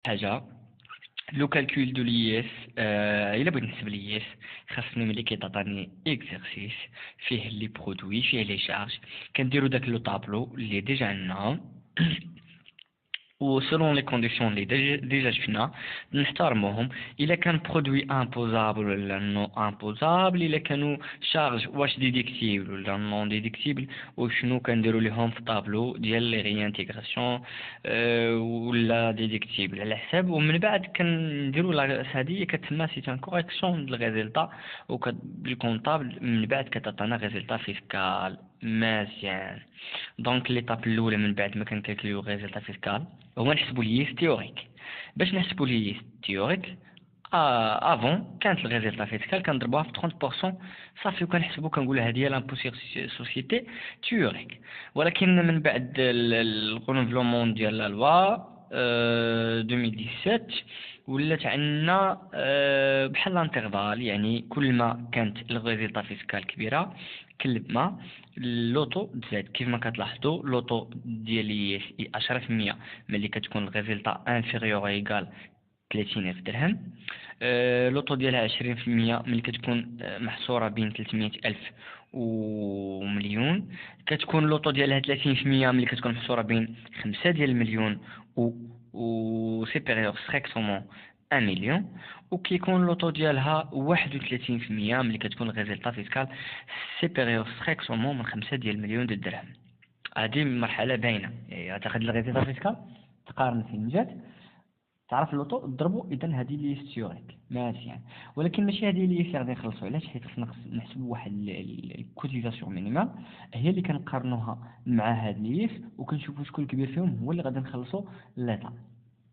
حاجة لو كالكول دو ليس الا بغيت نحسب ليس خاصني ملي كيتعطيني اكزرسيس فيه لي برودوي فيه لي شارج كنديرو داك لو طابلو اللي ديجا عندنا و selon les conditions اللي ديجا شفنا نحترموهم الا كان برودوي امبوزابل ولا نو امبوزابل الا كانوا شارج واش ديديكتيبل ولا نون ديديكتيبل وشنو كنديرو ليهم في طابلو ديال لي ريانتيغراسيون ولا ديديكتيبل على حساب ومن بعد كنديرو هذه كتسمى سي ان كوريكسيون دو ريزولطا بالكونطابل من بعد كتعطينا ريزولطا فيسكال مزيان. دونك ليطاب الاولى من بعد ما كنكالكليو ريزولطا فيسكال هو نحسبو ليس تيوريك. باش نحسبو ليس تيوريك افون كانت الريزولطا فيسكال كنضربوها في 30% صافي وكنحسبو كنقولو هادي هي لامبو سيغ سوسيتي تيوريك. ولكن من بعد الغونوفلومون ديال لا لوا 2017 ولات عندنا بحال لانترفال، يعني كل ما كانت الريزولطا فيسكال كبيره كل ما اللوطو تزاد. كيف ما كتلاحظوا لوطو ديال ليس 10% ملي كتكون الريزولطا انفيريور ايكال 30,000 درهم. لوطو ديالها 20% ملي كتكون محصورة بين 300,000 ومليون. كتكون لوطو ديالها 30% ملي كتكون محصورة بين 5 ديال المليون و سيبيريور ستريكتومون 1 مليون. وكيكون لوطو ديالها 31% ملي كتكون الريزولطا فيسكال سيبيريور ستريكتومون من 5 ديال المليون د الدرهم. هذه مرحلة باينة، يعني تاخذ الريزولطا فيسكال تقارن فين جات تعرف اللوطو تضربو، اذا هذه ليست تيوريك مزيان. ولكن ماشي هذه اللي غادي نخلصوا. علاش؟ حيت خصنا نحسبوا واحد الكوتيزاسيون مينيمال هي اللي كنقارنوها مع هاد ليس وكنشوفوا شكون الكبير فيهم هو اللي غادي نخلصوا ليطاب.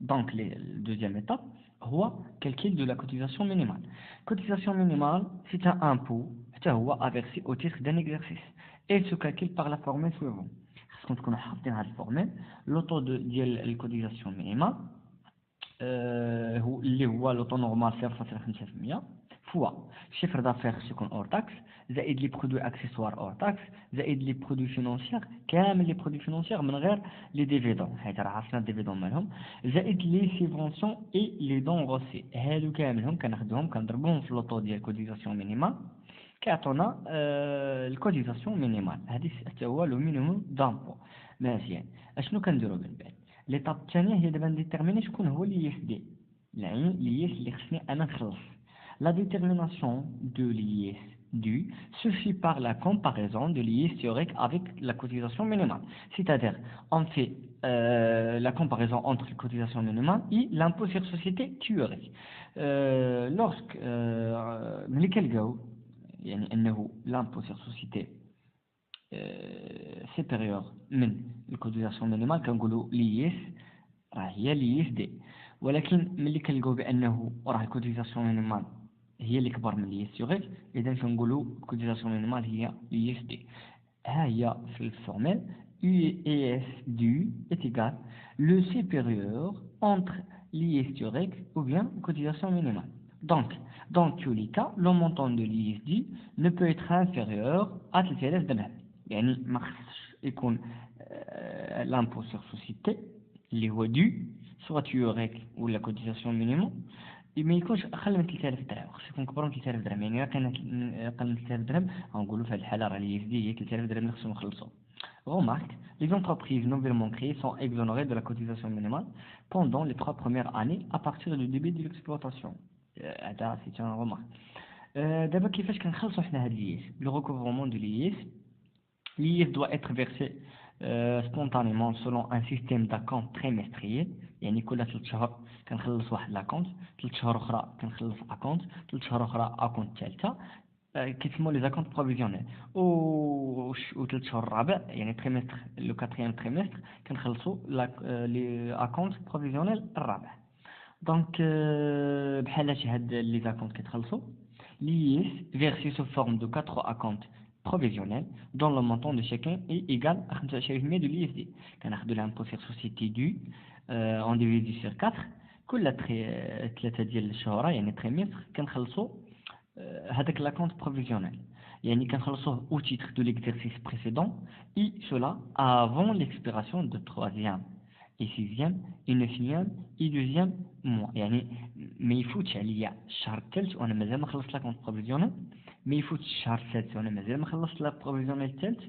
دونك الدوزيام ايتاب هو calcul de la cotisation minimale. Cotisation minimale, c'est un impôt حتى هو averti au titre d'un exercice et se calcule par la formule suivante. خصكم تكونوا حافظين هاد الفورمول. لوطو ديال الكوتيزاسيون مينيمال هو اللي هو لوطو نورمال 0.5% فوا شيفر دافير يكون اور تاكس زائد لي برودوي اكسيسوار اور تاكس زائد لي برودوي فينونسيير كامل لي برودوي فينونسيير من غير لي ديفيدون حيت راه عرفنا الديفيدون مالهم زائد لي سيفونسيون اي لي دون غوسي. هادو كاملهم كناخذوهم كنضربوهم في لوطو ديال كوتيزاسيون مينيمال كيعطونا الكوتيزاسيون مينيمال. هذه حتى هو لو مينيموم دامبو. مزيان اشنو كنديرو من بعد؟ ليطاب الثانيه هي دابا نديتيرميني شكون هو ليس دي، يعني ليس اللي خصني انا نخلص. La détermination de l'IS dû se fait par la comparaison de l'IS théorique avec la cotisation minimale. C'est-à-dire, on fait la comparaison entre la cotisation minimale et l'impôt sur société théorique. Lorsque ملي كنلقاو يعني انه l'impôt sur société supérieur من الكوتيزاسيون مينيمال كنقولوا ليس راه هي ليس دي. ولكن ملي كنلقاو بانه راه الكوتيزاسيون مينيمال هي اللي كبر من ليس تيوريك اذا كنقولوا الكوتيزاسيون مينيمال هي ليس دي. ها هي في الفورمول UES dû est égal le supérieur entre l'IS théorique ou bien cotisation minimale. Donc, dans tous les cas, le montant de l'IS dû ne peut être inférieur à 3000 درهم. يعني ما خصش يكون l'impôt sur société اللي هو دو سوا تيوريك ولا كوتيزاسيون مينيموم ما يكونش اقل من 3000 درهم. خصو يكون كبر من 3000 درهم. يعني كان اقل من 3000 درهم غنقولوا في هذه الحاله راه لي دي هي 3000 درهم اللي خصهم يخلصوا. Remarque, les entreprises nouvellement créées sont exonérées de la cotisation minimale pendant les 3 premières années à partir du début de l'exploitation. هذا c'est un remarque. دابا كيفاش كنخلصوا حنا هاد ليس؟ le recouvrement de l'IS doit être versé spontanément selon un système d'acompte trimestriel. يعني كل 3 شهور كنخلص واحد لاكونت، 3 شهور اخرى كنخلص اكونت، 3 شهور اخرى اكونت ثالثه كيتسموا لي زاكونت بروفيزيونيل. و 3 شهور الرابع يعني تريمستر لو كاتريام تريمستر كنخلصوا لي اكونت بروفيزيونيل الرابع. دونك بحال هاد لي زاكونت كيتخلصوا l'IS versé sous forme de 4 acomptes provisionnels dont le montant de chacun est égal à 25% de l'ISD. كناخذوا l'impôt sur société dû on divise sur 4 كل 3 ديال الشهور يعني تريمستر كنخلصوا هذاك l'acompte provisionnel. يعني كنخلصوه au titre de l'exercice précédent et cela avant l'expiration de troisième et sixième et neuvième et deuxième mois. يعني ما يفوتش عليا الشهر الثالث وانا مازال ما خلصت لا كونت بروفيزيونيل، ما يفوتش الشهر السادس وانا مازال ما خلصت لا بروفيزيونيل الثالث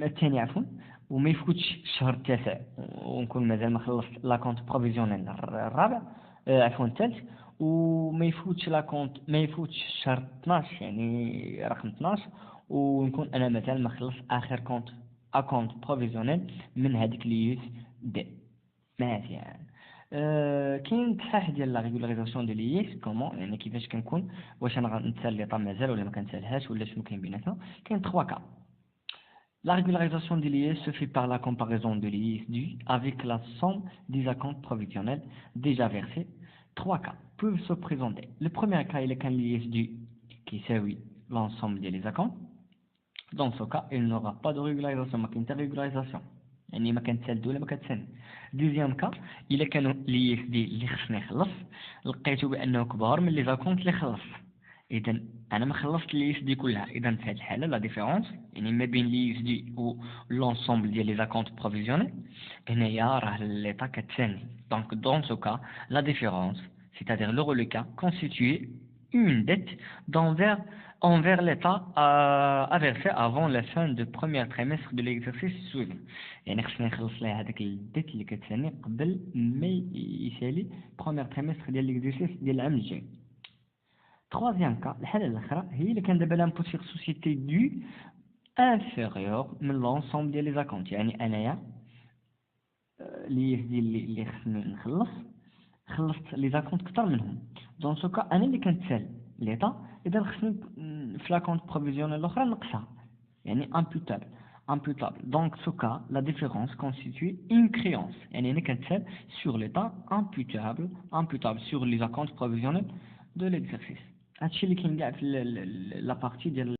الثاني عفوا، وما يفوتش الشهر التاسع ونكون مازال ما خلصت لا كونت بروفيزيونيل الرابع عفوا الثالث، وما يفوتش لا كونت، ما يفوتش الشهر 12 يعني رقم 12 ونكون انا مازال ما خلصت اخر كونت اكونت بروفيزيونيل من هذيك لي دي. مزيان. كاين تصحيح ديال لا ريغولاريزاسيون ديال ليس كومون، يعني كيفاش كنكون، واش انا غنتسال لي طا مازال ولا ما كنتسالهاش ولا شنو كاين بيناتنا. كاين 3 كا. La régularisation de l'IS se fait par la comparaison de l'IS dû avec la somme des acomptes provisionnels déjà versés. 3 cas peuvent se présenter. Le premier cas, il est qu'un l'IS dû qui s'évit l'ensemble des acomptes. Dans ce cas, il n'aura pas de régularisation, ما كاين حتى régularisation. يعني ما كنتسالد ولا ما كتسالد. Deuxième cas, il est كانوا l'IS دي اللي خصني نخلص لقيتو بأنه كبار من لي زاكونت اللي خلص. إذا أنا ما خلصت لي اس دي كلها. إذا في هذه الحالة لا ديفيرونس يعني ما بين لي اس دي و لونسومبل ديال لي زاكونت بروفيزيونيل هنايا راه ليطا كتسالني. دونك دون سو كا لا ديفيرونس c'est-à-dire le reliquat constituait une dette envers l'État à verser avant la fin du premier trimestre de l'exercice suivant. يعني خصني نخلص لها هذاك الديت اللي كتسالني قبل ما يسالي premier trimestre ديال l'exercice ديال العام الجاي. Troisième cas, الحالة الأخرى هي اللي كان دابا l'impôt sur société dû inférieur من l'ensemble ديال لي زاكونت. يعني أنايا لي اللي خصني نخلص خلصت لي زاكونت كثر منهم. دون سو كا أنا اللي كنتسال ليطا، إذا خصني في لاكونت بروفيزيونيل الأخرى نقصها، يعني imputable. Donc ce cas, la différence constitue une créance. يعني أنا كنتسال sur l'état imputable sur les acomptes provisionnels de l'exercice. هادشي اللي كاين كاع في لا بارتي ديال